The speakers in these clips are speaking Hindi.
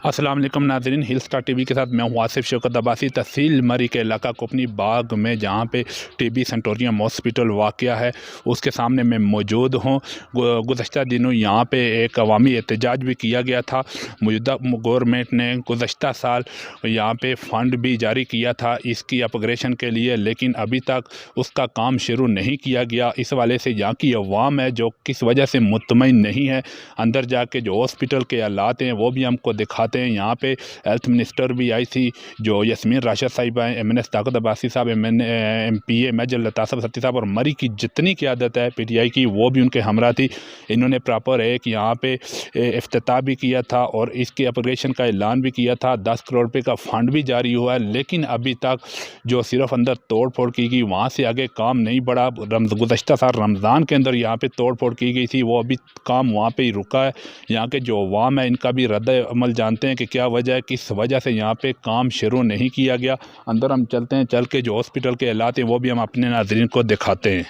अस्सलाम वालेकुम नाज़रीन, हिल स्टार टीवी के साथ मैं हूँ आसिफ शौकत अब्बासी। तहसील मरी के इलाका कोपनी बाग में जहाँ पे टीबी सेंटोरियम हॉस्पिटल वाक़या है उसके सामने मैं मौजूद हूँ। गुज़श्ता दिनों यहाँ पे एक अवामी एहतजाज भी किया गया था। मौजूदा गवर्नमेंट ने गुज़श्ता साल यहाँ पे फ़ंड भी जारी किया था इसकी अपग्रेशन के लिए, लेकिन अभी तक उसका काम शुरू नहीं किया गया। इस वाले से यहाँ की अवाम है जो किस वजह से मुतमईन नहीं है। अंदर जाके जो हॉस्पिटल के हालात हैं वो भी हमको दिखाते हैं। यहाँ पे हेल्थ मिनिस्टर भी आई थी जो यास्मीन राशिद साहिबा हैं, MNS ताकत अब्बासी साहब, MPA मेजर लतासफ सत्ती साहब, और मरी की जितनी क़यादत है PTI की वो भी उनके हमरा थी। इन्होंने प्रॉपर एक यहाँ पे इफ्तिताह भी किया था और इसके अपग्रेशन का ऐलान भी किया था। 10 करोड़ रुपये का फ़ंड भी जारी हुआ है, लेकिन अभी तक जो सिर्फ अंदर तोड़ फोड़ की गई वहाँ से आगे काम नहीं बढ़ा। गुज़श्ता साल रमज़ान के अंदर यहाँ पे तोड़ फोड़ की गई थी, वो अभी काम वहाँ पे ही रुका है। यहाँ के जो अवाम है इनका भी रद्द अमल जानते हैं कि क्या वजह है, किस वजह से यहाँ पे काम शुरू नहीं किया गया। अंदर हम चलते हैं, चल के जो हॉस्पिटल के हालात हैं वो भी हम अपने नाज़रीन को दिखाते हैं।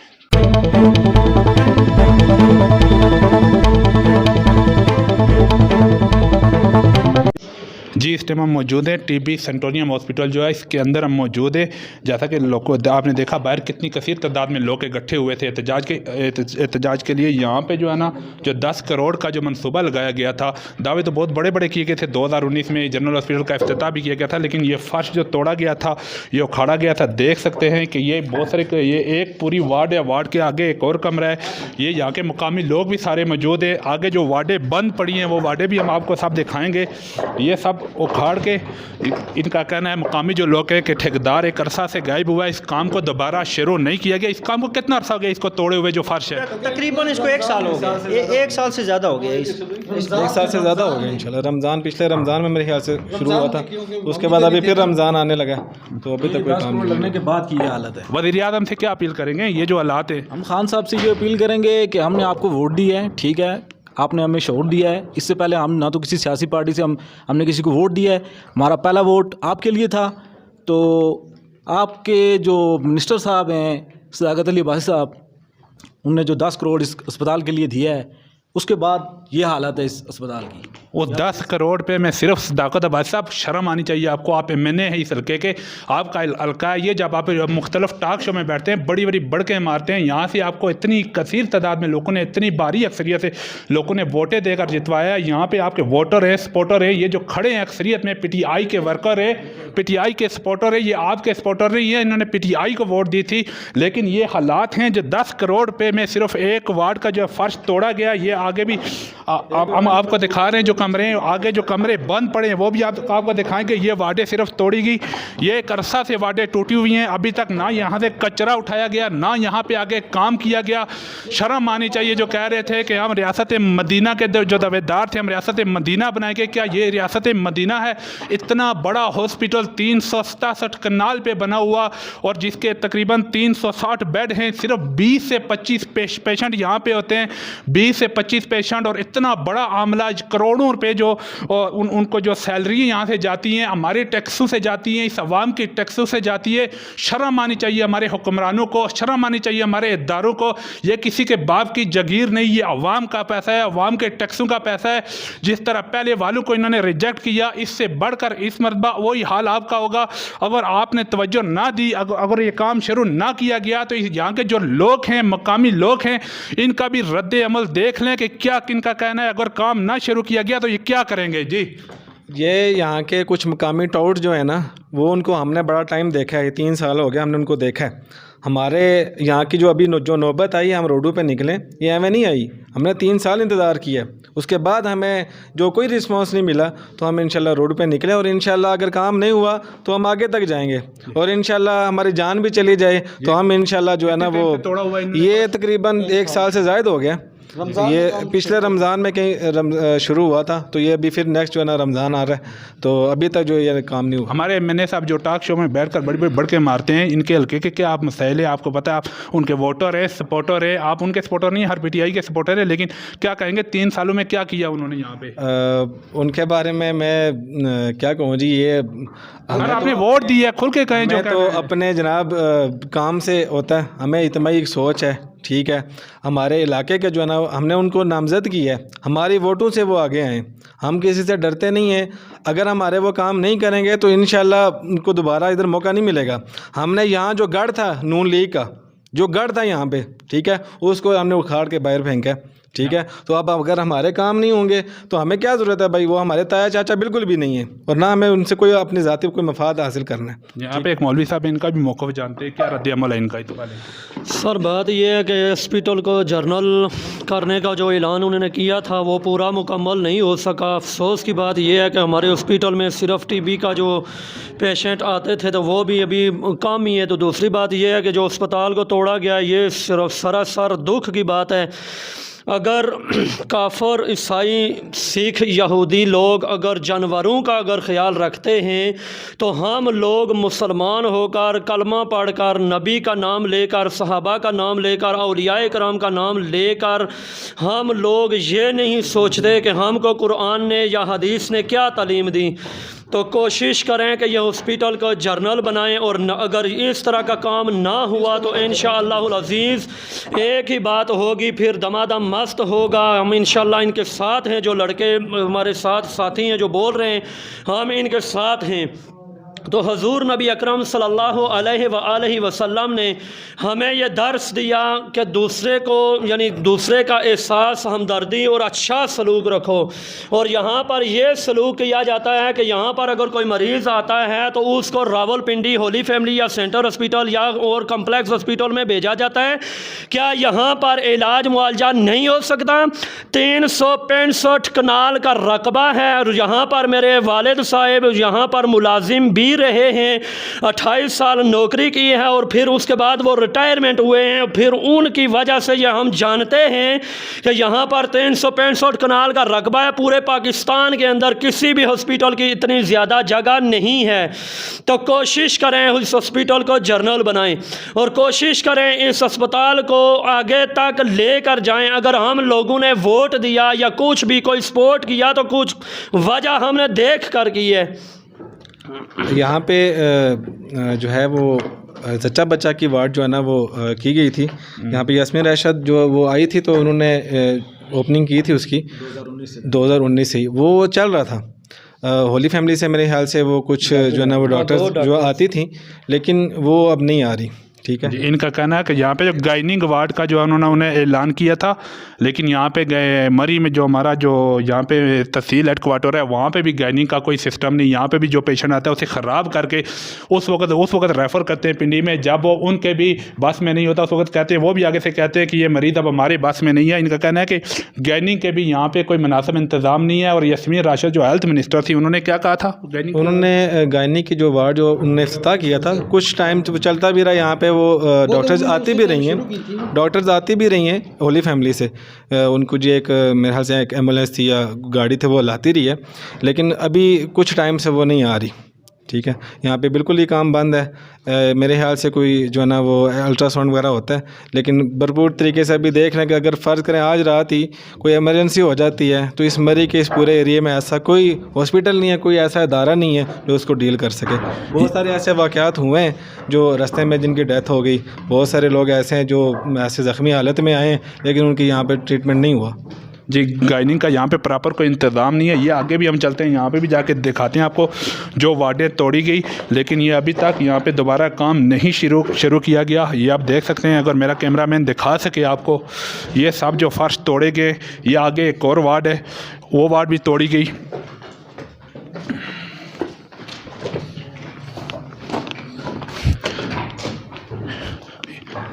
जी, इस टाइम हम मौजूद हैं टीबी सेंटोरियम हॉस्पिटल जो है इसके अंदर हम मौजूद है। जैसा कि आपने देखा बाहर कितनी कसीर तादाद में लोग इकट्ठे हुए थे एहतजाज के लिए। यहाँ पे जो है ना, जो 10 करोड़ का जो मंसूबा लगाया गया था, दावे तो बहुत बड़े बड़े किए गए थे। 2019 में जनरल हॉस्पिटल का इफ्तिताह भी किया गया था, लेकिन ये फर्श जो तोड़ा गया था, ये उखाड़ा गया था। देख सकते हैं कि ये बहुत सारे, ये एक पूरी वार्ड है, वार्ड के आगे एक और कमरा है। ये यहाँ के मुकामी लोग भी सारे मौजूद है। आगे जो वार्डें बंद पड़ी हैं वो वार्डें भी हम आपको सब दिखाएँगे। ये सब उखाड़ के, इनका कहना है मुकामी जो लोग हैं कि ठेकेदार एक अरसा से गायब हुआ है, इस काम को दोबारा शुरू नहीं किया गया। इस काम को कितना अरसा हो गया इसको तोड़े हुए जो फर्श है? तकरीबन इसको 1 साल हो गया, 1 साल से ज़्यादा हो गया। 1 साल से ज़्यादा हो गया इंशाल्लाह। रमज़ान, पिछले रमज़ान में मेरे ख्याल से शुरू हुआ था, उसके बाद अभी फिर रमज़ान आने लगा, तो अभी तक कोई काम लगने के बाद की ये हालत है। वज़ीर आज़म से क्या अपील करेंगे? ये जो हालात है, हम खान साहब से ये अपील करेंगे कि हमने आपको वोट दिया है, ठीक है, आपने हमें शोर दिया है। इससे पहले हम ना तो किसी सियासी पार्टी से हमने किसी को वोट दिया है। हमारा पहला वोट आपके लिए था। तो आपके जो मिनिस्टर साहब हैं सदाकत अली अब्बासी साहब, उनने जो 10 करोड़ इस अस्पताल के लिए दिया है, उसके बाद ये हालत है इस अस्पताल की। वो 10 करोड़ पे मैं सिर्फ सदाकत अब्बासी साहब, शर्म आनी चाहिए आपको। आप MNA है इस हल्के के, आपका हल्का है ये। जब आप मुख्तलिफ टॉक शो में बैठते हैं, बड़ी बड़ी बढ़के मारते हैं, यहाँ से आपको इतनी कसीर तादाद में लोगों ने, इतनी भारी अक्सरियत से लोगों ने वोटें देकर जितवाया। यहाँ पे आपके वोटर है, सपोर्टर है, ये जो खड़े हैं अक्सरियत में PTI के वर्कर है, PTI के सपोर्टर है, ये आपके सपोर्टर नहीं है। इन्होंने PTI को वोट दी थी, लेकिन ये हालात हैं जो 10 करोड़ पे में सिर्फ एक वार्ड का जो फर्श तोड़ा गया। ये आगे भी हम आपको दिखा रहे हैं, जो कमरे हैं, आगे जो कमरे बंद पड़े हैं वो भी आपको दिखाएंगे। ये वार्डें सिर्फ तोड़ी गई, ये एक अरसा से वार्डें टूटी हुई हैं। अभी तक ना यहाँ से कचरा उठाया गया, ना यहाँ पे आगे काम किया गया। शर्म आनी चाहिए। जो कह रहे थे कि हम रियासत मदीना के जो दावेदार थे, हम रियासत मदीना बनाएंगे, क्या ये रियासत मदीना है? इतना बड़ा हॉस्पिटल 367 कनाल पे बना हुआ और जिसके तकरीबन 360 बेड हैं, सिर्फ 20 से 25 पेशेंट यहाँ पे होते हैं, 20 से 25 पेशेंट, और इतना बड़ा आमला, करोड़ों रुपए जो उनको जो सैलरी यहाँ से जाती हैं, हमारे टैक्सों से जाती हैं, इस अवाम की टैक्सों से जाती है। शर्म आनी चाहिए हमारे हुक्मरानों को, शर्म आनी चाहिए हमारे इदारों को। ये किसी के बाप की जागीर नहीं, ये अवाम का पैसा है, अवाम के टैक्सों का पैसा है। जिस तरह पहले वालों को इन्होंने रिजेक्ट किया, इससे बढ़कर इस मरतबा वही हाल आपका होगा। अगर आपने तवज्जो ना दी, अगर ये काम शुरू ना किया गया, तो यहाँ के जो लोग हैं, मकामी लोग हैं, इनका भी रद्द अमल देख लें कि क्या किनका कहना है। अगर काम ना शुरू किया गया तो ये क्या करेंगे? जी, ये यहाँ के कुछ मुकामी टाउट जो है ना, वो उनको हमने बड़ा टाइम देखा है, 3 साल हो गया हमने उनको देखा है। हमारे यहाँ की जो अभी जो नौबत आई, हम रोडों पे निकले, ये हमें नहीं आई। हमने 3 साल इंतज़ार किया, उसके बाद हमें जो कोई रिस्पांस नहीं मिला, तो हम इंशाल्लाह रोड पे निकले। और इंशाल्लाह अगर काम नहीं हुआ तो हम आगे तक जाएंगे, और इंशाल्लाह हमारी जान भी चली जाए तो हम इंशाल्लाह जो है ना, वो ये तकरीबन 1 साल से ज़ायद हो गया। ये पिछले रमज़ान में कहीं शुरू हुआ था, तो ये अभी फिर नेक्स्ट जो है ना रमज़ान आ रहा है, तो अभी तक जो ये काम नहीं हुआ। हमारे MNA साहब जो टॉक शो में बैठकर बड़ी बड़ी बढ़ के मारते हैं, इनके हल्के के क्या आप मसाइल है आपको पता है? आप उनके वोटर है, सपोर्टर है। आप उनके सपोर्टर नहीं, हर PTI के सपोर्टर है, लेकिन क्या कहेंगे 3 सालों में क्या किया उन्होंने यहाँ पे? उनके बारे में मैं क्या कहूँ जी, ये आपने वोट दिया, खुल के कहें। जो तो अपने जनाब काम से होता है, हमें इतना ही सोच है ठीक है, हमारे इलाके के जो है ना हमने उनको नामज़द किया है, हमारी वोटों से वो आगे आए। हम किसी से डरते नहीं हैं। अगर हमारे वो काम नहीं करेंगे तो इंशाल्लाह उनको दोबारा इधर मौका नहीं मिलेगा। हमने यहाँ जो गढ़ था नून लीग का, जो गढ़ था यहाँ पे, ठीक है, उसको हमने उखाड़ के बाहर फेंका है, ठीक है। तो अब अगर हमारे काम नहीं होंगे तो हमें क्या ज़रूरत है भाई? वो हमारे ताया चाचा बिल्कुल भी नहीं है और ना हमें उनसे कोई अपनी ज़ाती कोई मफाद हासिल करना है। यहाँ पे एक मौलवी साहब इनका भी मौक़िफ़ जानते हैं, क्या रद्द-ए-अमल है इनका? इस बारे सर बात यह है कि हॉस्पिटल को जर्नल करने का जो ऐलान उन्होंने किया था वो पूरा मुकम्मल नहीं हो सका। अफसोस की बात यह है कि हमारे हॉस्पिटल में सिर्फ टीबी का जो पेशेंट आते थे तो वो भी अभी कम ही है। तो दूसरी बात यह है कि जो अस्पताल को तोड़ा गया, ये सिर्फ सरासर दुख की बात है। अगर काफ़र, ईसाई, सिख, यहूदी लोग अगर जानवरों का अगर ख्याल रखते हैं तो हम लोग मुसलमान होकर कलमा पढ़कर नबी का नाम लेकर, सहाबा का नाम लेकर, औलियाए कराम का नाम लेकर हम लोग ये नहीं सोचते कि हमको कुरान ने या हदीस ने क्या तालीम दी। तो कोशिश करें कि यह हॉस्पिटल को जर्नल बनाएं और अगर इस तरह का काम ना हुआ तो इंशाअल्लाहुल अज़ीज़ एक ही बात होगी, फिर दमादम मस्त होगा। हम इंशाअल्लाह इनके साथ हैं, जो लड़के हमारे साथ साथी हैं जो बोल रहे हैं, हम इनके साथ हैं। तो हजूर नबी अकरम सल्लल्लाहु अलैहि वसल्लम ने हमें यह दर्स दिया कि दूसरे को यानी दूसरे का एहसास, हमदर्दी और अच्छा सलूक रखो। और यहाँ पर यह सलूक किया जाता है कि यहाँ पर अगर कोई मरीज़ आता है तो उसको रावलपिंडी होली फैमिली या सेंटर हॉस्पिटल या और कम्प्लेक्स हॉस्पिटल में भेजा जाता है। क्या यहाँ पर इलाज मुआवजा नहीं हो सकता? 365 कनाल का रकबा है और यहाँ पर मेरे वालिद साहब यहाँ पर मुलाजिम भी रहे हैं, 28 साल नौकरी की है और फिर उसके बाद वो रिटायरमेंट हुए हैं। फिर उनकी वजह से यह हम जानते हैं कि यहाँ पर 365 कनाल का रकबा है। पूरे पाकिस्तान के अंदर किसी भी हॉस्पिटल की इतनी ज़्यादा जगह नहीं है। तो कोशिश करें इस हॉस्पिटल को जर्नल बनाएं और कोशिश करें इस अस्पताल को आगे तक लेकर जाएं। अगर हम लोगों ने वोट दिया या कुछ भी कोई सपोर्ट किया तो कुछ वजह हमने देख कर की है। यहाँ पे जो है वो सच्चा बच्चा की वार्ड जो है ना वो की गई थी। यहाँ पे यास्मीन रैशद जो वो आई थी तो उन्होंने ओपनिंग की थी उसकी 2019 से ही वो चल रहा था। होली फैमिली से मेरे ख्याल से वो कुछ जो है ना वो डॉक्टर्स जो आती थी, लेकिन वो अब नहीं आ रही। ठीक है, इनका कहना है कि यहाँ पे जो गाइनिंग वार्ड का जो उन्होंने उन्हें ऐलान किया था, लेकिन यहाँ पे गए मरी में जो हमारा जो यहाँ पे तहसील हेडक्वार्टर है वहाँ पे भी गाइनिंग का कोई सिस्टम नहीं। यहाँ पे भी जो पेशेंट आता है उसे ख़राब करके उस वक्त रेफ़र करते हैं पिंडी में। जब वो उनके भी बस में नहीं होता उस वक्त कहते हैं, वो भी आगे से कहते हैं कि ये मरीज़ अब हमारे बस में नहीं है। इनका कहना है कि गाइनिंग के भी यहाँ पर कोई मुनासिब इंतज़ाम नहीं है। और यास्मीन राशिद जो हेल्थ मिनिस्टर थी उन्होंने क्या कहा था? उन्होंने गाइनिक की जो वार्ड जो उन्होंने इफ्तिताह किया था, कुछ टाइम चलता भी रहा। यहाँ पे वो डॉक्टर्स आती भी रही हैं होली फैमिली से। उनको जी एक मेरे ख्याल से एक एम्बुलेंस थी या गाड़ी थी वो लाती रही है, लेकिन अभी कुछ टाइम से वो नहीं आ रही। ठीक है, यहाँ पे बिल्कुल ही काम बंद है। मेरे ख्याल से कोई जो है ना वो अल्ट्रासाउंड वगैरह होता है, लेकिन भरपूर तरीके से अभी देख लें कि अगर फ़र्ज़ करें आज रात ही कोई इमरजेंसी हो जाती है तो इस मरी के इस पूरे एरिया में ऐसा कोई हॉस्पिटल नहीं है, कोई ऐसा इदारा नहीं है जो उसको डील कर सके। बहुत सारे ऐसे वाक़यात हुए हैं जो रास्ते में जिनकी डेथ हो गई। बहुत सारे लोग ऐसे हैं जो ऐसे ज़ख्मी हालत में आए हैं लेकिन उनकी यहाँ पर ट्रीटमेंट नहीं हुआ। जी, गाइनिंग का यहाँ पे प्रॉपर कोई इंतज़ाम नहीं है। ये आगे भी हम चलते हैं, यहाँ पे भी जाके दिखाते हैं आपको जो वार्डें तोड़ी गई, लेकिन ये अभी तक यहाँ पे दोबारा काम नहीं शुरू किया गया। ये आप देख सकते हैं, अगर मेरा कैमरामैन दिखा सके आपको, ये सब जो फर्श तोड़े गए। ये आगे एक और वार्ड है, वो वार्ड भी तोड़ी गई।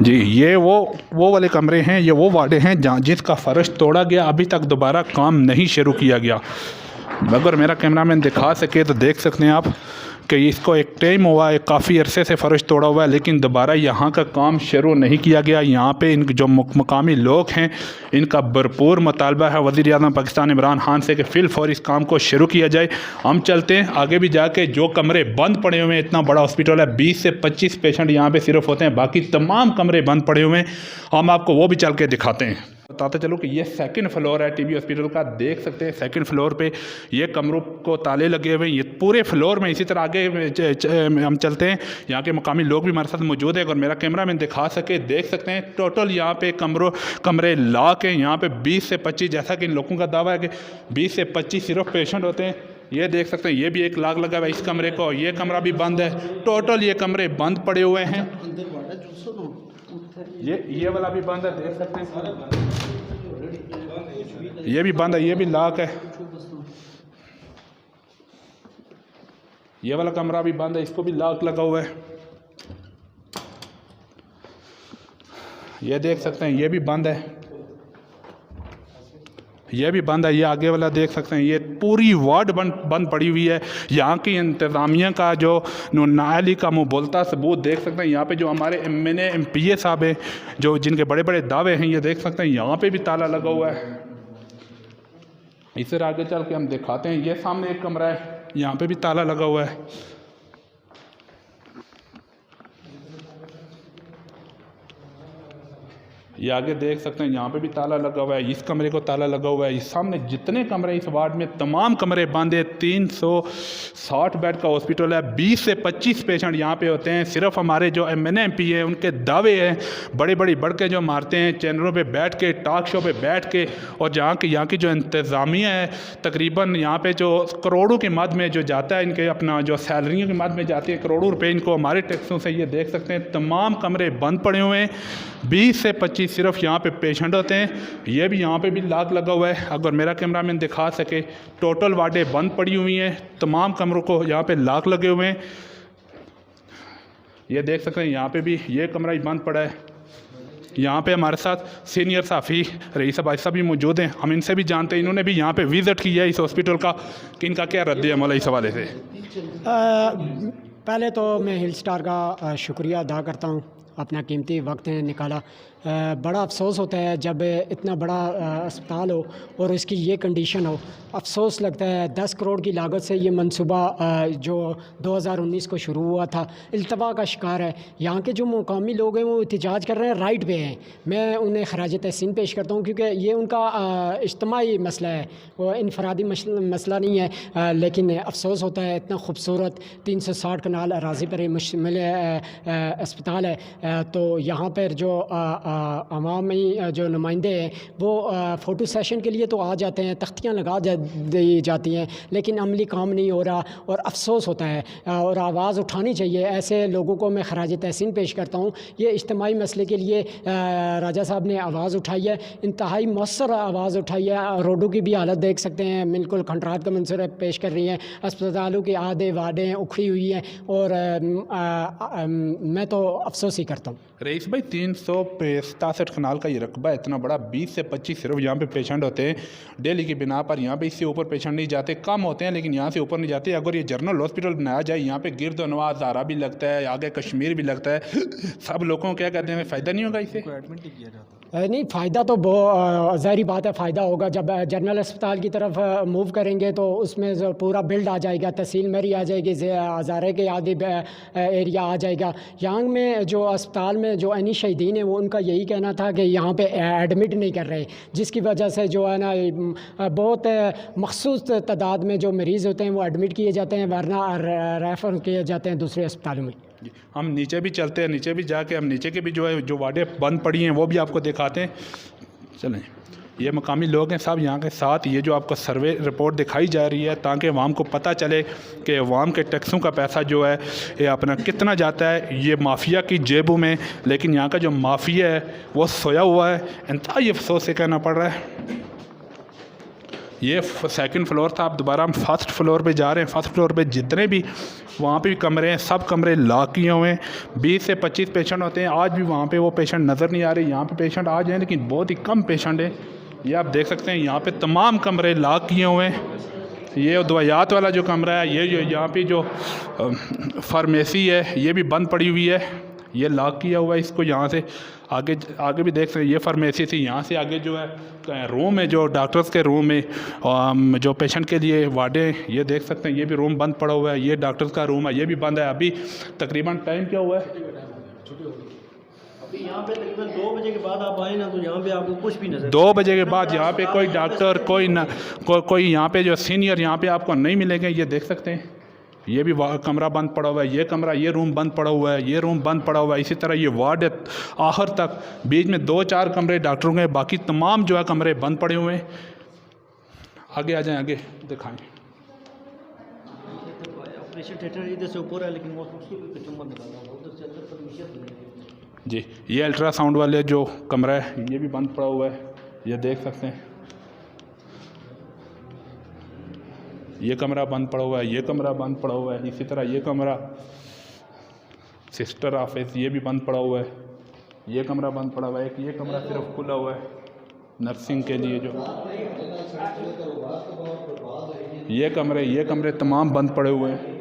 जी, ये वो वाले कमरे हैं, ये वो वार्डे हैं जहाँ जिसका फ़र्श तोड़ा गया, अभी तक दोबारा काम नहीं शुरू किया गया। अगर मेरा कैमरामैन दिखा सके तो देख सकते हैं आप कि इसको एक टाइम हुआ है, काफ़ी अरसे से फ़र्श तोड़ा हुआ है, लेकिन दोबारा यहाँ का काम शुरू नहीं किया गया। यहाँ पे इन जो मकामी लोग हैं इनका भरपूर मुतालबा है वज़ीर आज़म पाकिस्तान इमरान खान से कि फ़िलफ़ौर इस काम को शुरू किया जाए। हम चलते हैं आगे भी जाके, जो कमरे बंद पड़े हुए हैं, इतना बड़ा हॉस्पिटल है, 20 से 25 पेशेंट यहाँ पर सिर्फ होते हैं, बाकी तमाम कमरे बंद पड़े हुए हैं। हम आपको वो भी चल के दिखाते हैं। बताते चलो कि ये सेकंड फ्लोर है टीबी हॉस्पिटल का। देख सकते हैं सेकंड फ्लोर पे ये कमरों को ताले लगे हुए हैं, ये पूरे फ्लोर में। इसी तरह आगे हम चलते हैं, यहाँ के मकामी लोग भी हमारे साथ मौजूद है। अगर मेरा कैमरा मैन दिखा सके, देख सकते हैं टोटल यहाँ पे कमरे लॉक हैं। यहाँ पे 20 से 25, जैसा कि इन लोगों का दावा है कि 20 से 25 सिर्फ पेशेंट होते हैं। ये देख सकते हैं, ये भी एक लॉक लगा हुआ है इस कमरे को, ये कमरा भी बंद है। टोटल ये कमरे बंद पड़े हुए हैं। ये वाला भी बंद है, देख सकते हैं। ये भी बंद है, ये भी लॉक है। ये वाला कमरा भी बंद है, इसको भी लॉक लगा हुआ है। ये देख सकते हैं, ये भी बंद है, ये भी बंद है। ये आगे वाला देख सकते हैं, ये पूरी वार्ड बंद पड़ी हुई है। यहाँ की इंतज़ामिया का जो नाअहली का मुँह बोलता सबूत देख सकते हैं। यहाँ पे जो हमारे MNA MPA साहब हैं, जो जिनके बड़े बड़े दावे हैं, ये देख सकते हैं यहाँ पे भी ताला लगा हुआ है। इससे आगे चल के हम दिखाते हैं, ये सामने एक कमरा है, यहाँ पे भी ताला लगा हुआ है। ये आगे देख सकते हैं, यहाँ पे भी ताला लगा हुआ है। इस कमरे को ताला लगा हुआ है। इस सामने जितने कमरे इस वार्ड में, तमाम कमरे बंद है। 360 बेड का हॉस्पिटल है। 20 से 25 पेशेंट यहाँ पे होते हैं। सिर्फ हमारे जो MNA MP हैं, उनके दावे हैं, बड़ी बड़ी बढ़ जो मारते हैं चैनलों पे बैठ के, टॉक शो पे बैठ के। और यहाँ की जो इंतज़ामिया है, तकरीबन यहाँ पे जो करोड़ों की मद में जो जाता है, इनके अपना जो सैलरियों की मद में जाती है करोड़ों रुपये इनको हमारे टैक्सों से। ये देख सकते हैं तमाम कमरे बंद पड़े हुए हैं। 20 से 25 सिर्फ यहाँ पे पेशेंट होते हैं। ये भी यहाँ पे भी लॉक लगा हुआ है। अगर मेरा कैमरा मैन दिखा सके, टोटल वार्डें बंद पड़ी हुई हैं। तमाम कमरों को यहाँ पे लॉक लगे हुए हैं। ये देख सकते हैं, यहाँ पे भी ये कमरा ही बंद पड़ा है। यहाँ पे हमारे साथ सीनियर साफ़ी रईस भाई साहब भी मौजूद हैं। हम इनसे भी जानते हैं, इन्होंने भी यहाँ पे विज़िट किया है इस हॉस्पिटल का, कि इनका क्या रद्द-ए-अमल है इस हवाले से। पहले तो मैं हिल स्टार का शुक्रिया अदा करता हूँ, अपना कीमती वक्त निकाला। बड़ा अफसोस होता है जब इतना बड़ा अस्पताल हो और इसकी ये कंडीशन हो। अफसोस लगता है 10 करोड़ की लागत से ये मंसूबा जो 2019 को शुरू हुआ था, इल्तवा का शिकार है। यहाँ के जो मुकामी लोग हैं वो एहतजाज कर रहे हैं, राइट पे हैं। मैं उन्हें खराज तहसीन पेश करता हूँ, क्योंकि ये उनका इज्तिमाई मसला है, वो इनफरादी मसला नहीं है। लेकिन अफसोस होता है, इतना खूबसूरत 360 कनाल अराज़ी पर मुश्तमिल अस्पताल है, तो यहाँ पर जो अवामी जो नुमाइंदे हैं वो फ़ोटो सेशन के लिए तो आ जाते हैं, तख्तियाँ लगा दी जाती हैं, लेकिन अमली काम नहीं हो रहा और अफसोस होता है। और आवाज़ उठानी चाहिए। ऐसे लोगों को मैं खराज तहसीन पेश करता हूँ। ये इज्तिमाई मसले के लिए राजा साहब ने आवाज़ उठाई है, इंतहाई मौसर आवाज़ उठाई है। रोडों की भी हालत देख सकते हैं, बिल्कुल खंडरात का मंजर पेश कर रही हैं। अस्पतालों की आधे वार्डें उखड़ी हुई हैं और मैं तो अफसोस ही करता हूँ। रईस भाई, 367 कनाल का ये रकबा है, इतना बड़ा, 20 से 25 सिर्फ यहाँ पे पेशेंट होते हैं डेली की बिना पर। यहाँ पे इससे ऊपर पेशेंट नहीं जाते, कम होते हैं लेकिन यहाँ से ऊपर नहीं जाते। अगर ये जनरल हॉस्पिटल बनाया जाए, यहाँ पे गिरदनवा हज़ारा भी लगता है, आगे कश्मीर भी लगता है, सब लोगों को क्या कहते हैं, फ़ायदा नहीं होगा इससे? एडमिट ही किया जाता नहीं, फ़ायदा तो ज़ाहिर बात है, फ़ायदा होगा। जब जनरल अस्पताल की तरफ मूव करेंगे तो उसमें पूरा बिल्ड आ जाएगा, तहसील मेरी आ जाएगी, हज़ारे के आदि एरिया आ जाएगा। यहाँ में जो अस्पताल में जो ऐनी शहीदीन है, वो उनका यही कहना था कि यहाँ पे एडमिट नहीं कर रहे, जिसकी वजह से जो है ना बहुत मखसूस तादाद में जो मरीज़ होते हैं वो एडमिट किए जाते हैं, वरना रेफ़र किए जाते हैं दूसरे अस्पतालों में। हम नीचे भी चलते हैं, नीचे भी जाके हम नीचे के भी जो है जो वार्डें बंद पड़ी हैं वो भी आपको दिखाते हैं। चलें, ये मकामी लोग हैं साहब यहाँ के साथ। ये जो आपको सर्वे रिपोर्ट दिखाई जा रही है ताकि अवाम को पता चले कि अवाम के टैक्सों का पैसा जो है ये अपना कितना जाता है ये माफिया की जेबों में। लेकिन यहाँ का जो माफिया है वो सोया हुआ है। इंतहाई अफसोस से कहना पड़ रहा है। ये सेकंड फ्लोर था, अब दोबारा हम फर्स्ट फ्लोर पे जा रहे हैं। फर्स्ट फ्लोर पे जितने भी वहाँ पे भी कमरे हैं, सब कमरे लॉक किए हुए हैं। 20 से 25 पेशेंट होते हैं। आज भी वहाँ पे वो पेशेंट नज़र नहीं आ रहे। यहाँ पे पेशेंट आ जाए लेकिन बहुत ही कम पेशेंट है। ये आप देख सकते हैं, यहाँ पे तमाम कमरे लॉक किए हुए हैं। ये दवायात वाला जो कमरा है, ये जो यहाँ पे जो फार्मेसी है ये भी बंद पड़ी हुई है, ये लॉक किया हुआ है। इसको यहाँ से आगे भी देख सकते हैं, ये फार्मेसी थी। यहाँ से आगे जो है रूम है, जो डॉक्टर्स के रूम है, जो पेशेंट के लिए वार्डें, ये देख सकते हैं, ये भी रूम बंद पड़ा हुआ है। ये डॉक्टर्स का रूम है, ये भी बंद है। अभी तकरीबन टाइम क्या हुआ है? यहाँ पे तकरीबन 2 बजे के बाद आप आए ना तो यहाँ पे आपको कुछ भी नजर 2 बजे के बाद यहाँ पे कोई डॉक्टर कोई यहाँ पे जो सीनियर यहाँ पे आपको नहीं मिलेंगे। ये देख सकते हैं, ये भी कमरा बंद पड़ा हुआ है, ये रूम बंद पड़ा हुआ है, ये रूम बंद पड़ा हुआ है। इसी तरह ये वार्ड है आखिर तक, बीच में 2-4 कमरे डॉक्टरों के, बाकी तमाम जो है कमरे बंद पड़े हुए हैं। आगे आ जाएं, आगे दिखाएं। ऑपरेशन थिएटर इधर से ऊपर है लेकिन वो उसकी भी चुम्बन निकालना है उधर से अंदर परमिशन नहीं है जी। ये अल्ट्रासाउंड वाले जो कमरा है ये भी बंद पड़ा हुआ है, ये देख सकते हैं। ये कमरा बंद पड़ा हुआ है, ये कमरा बंद पड़ा हुआ है। इसी तरह ये कमरा सिस्टर ऑफिस ये भी बंद पड़ा हुआ है, ये कमरा बंद पड़ा हुआ है। एक ये कमरा सिर्फ खुला हुआ है नर्सिंग के लिए। जो ये कमरे तमाम बंद पड़े हुए हैं।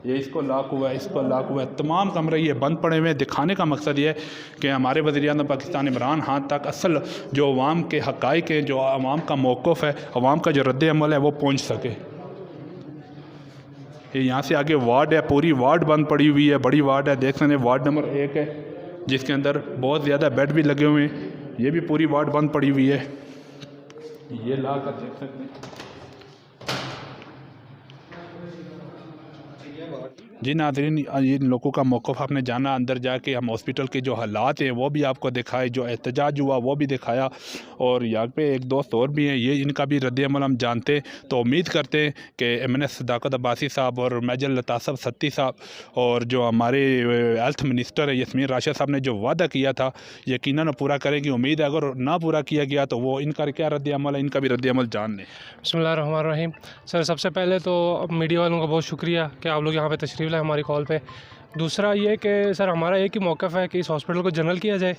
ये इसको लॉक हुआ है, इसको लॉक हुआ है, तमाम कमरे ये बंद पड़े हुए हैं। दिखाने का मकसद ये है कि हमारे वज़ीर-ए-आज़म पाकिस्तान इमरान खान तक असल जो अवाम के हक़ाइक़ हैं, जो अवाम का मौक़िफ़ है, अवाम का जो रद्द-ए-अमल है वो पहुँच सके। ये यहाँ से आगे वार्ड है, पूरी वार्ड बंद पड़ी हुई है, बड़ी वार्ड है, देख सकते हैं। वार्ड नंबर 1 है जिसके अंदर बहुत ज़्यादा बेड भी लगे हुए हैं, ये भी पूरी वार्ड बंद पड़ी हुई है। ये ला कर देख सकते हैं जी। नाज़रीन, इन लोगों का मौक़िफ़ आपने जाना, अंदर जाके हम हॉस्पिटल के जो हालात हैं वो भी आपको दिखाए, जो एहतजाज हुआ वो भी दिखाया। और यहाँ पे एक दोस्त और भी हैं, ये इनका भी रद्द-ए-अमल हम जानते हैं। तो उम्मीद करते हैं कि एमएनएस सदाकत अब्बासी साहब और मेजर लताफ़ सत्ती साहब और जो हमारे हेल्थ मिनिस्टर है यास्मीन राशिद साहब ने जो वादा किया था यकीनन पूरा करेंगे। उम्मीद है अगर ना पूरा किया गया तो वो इनका क्या रद्द-ए-अमल है, इनका भी रद्द-ए-अमल जान लें। बिस्मिल्लाहिर्रहमानिर्रहीम। सर, सबसे पहले तो मीडिया वालों का बहुत शुक्रिया कि आप लोग यहाँ पे तशरीफ़ लाए हमारी कॉल पे। दूसरा ये कि सर हमारा एक ही मौक़िफ़ है कि इस हॉस्पिटल को जनरल किया जाए,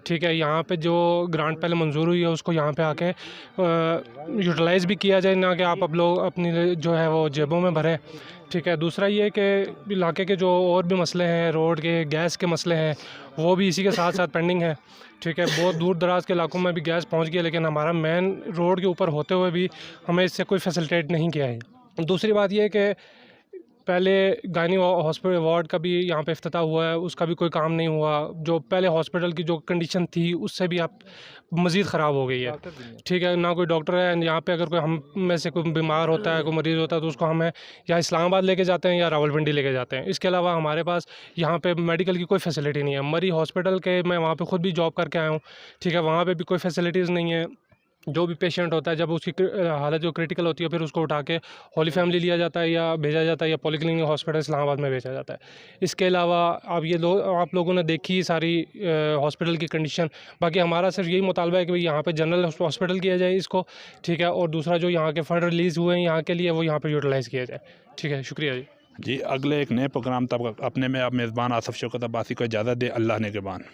ठीक है। यहाँ पे जो ग्रांट पहले मंजूर हुई है उसको यहाँ पे आके यूटिलाइज़ भी किया जाए, ना कि आप लोग अपनी जो है वो जेबों में भरें, ठीक है। दूसरा ये कि इलाके के जो और भी मसले हैं, रोड के, गैस के मसले हैं, वो भी इसी के साथ साथ पेंडिंग है, ठीक है। बहुत दूर दराज के इलाकों में भी गैस पहुँच गया लेकिन हमारा मेन रोड के ऊपर होते हुए भी हमें इससे कोई फैसिलिटेट नहीं किया है। दूसरी बात ये कि पहले गायनी हॉस्पिटल वार्ड का भी यहाँ पे इफ्तिताह हुआ है, उसका भी कोई काम नहीं हुआ। जो पहले हॉस्पिटल की जो कंडीशन थी उससे भी आप मज़ीद ख़राब हो गई है, ठीक है। ना कोई डॉक्टर है यहाँ पे। अगर कोई हम में से कोई बीमार होता है, कोई मरीज़ होता है तो उसको हमें या इस्लामाबाद लेके जाते हैं या रावलपिंडी लेके जाते हैं। इसके अलावा हमारे पास यहाँ पे मेडिकल की कोई फैसिलिटी नहीं है। मरी हॉस्पिटल के मैं वहाँ पे ख़ुद भी जॉब करके आया हूँ, ठीक है। वहाँ पे भी कोई फैसिलिटीज़ नहीं है। जो भी पेशेंट होता है जब उसकी हालत जो क्रिटिकल होती है फिर उसको उठा के होली फैमिली लिया जाता है या भेजा जाता है या पॉलीक्लिनिक हॉस्पिटल इस्लामाबाद में भेजा जाता है। इसके अलावा अब ये आप लोगों ने देखी सारी हॉस्पिटल की कंडीशन। बाकी हमारा सिर्फ यही मुतालबा है कि भाई यहाँ पे जनरल हॉस्पिटल किया जाए इसको, ठीक है। और दूसरा जो यहाँ के फ़ंड रिलीज़ हुए हैं यहाँ के लिए वो यहाँ पर यूटिलाइज़ किया जाए, ठीक है। शुक्रिया जी। अगले एक नए प्रोग्राम तब अपने में आप मेज़बान आसिफ शौकत अब्बासी को इजाज़त दे। अल्लाह ने के बान।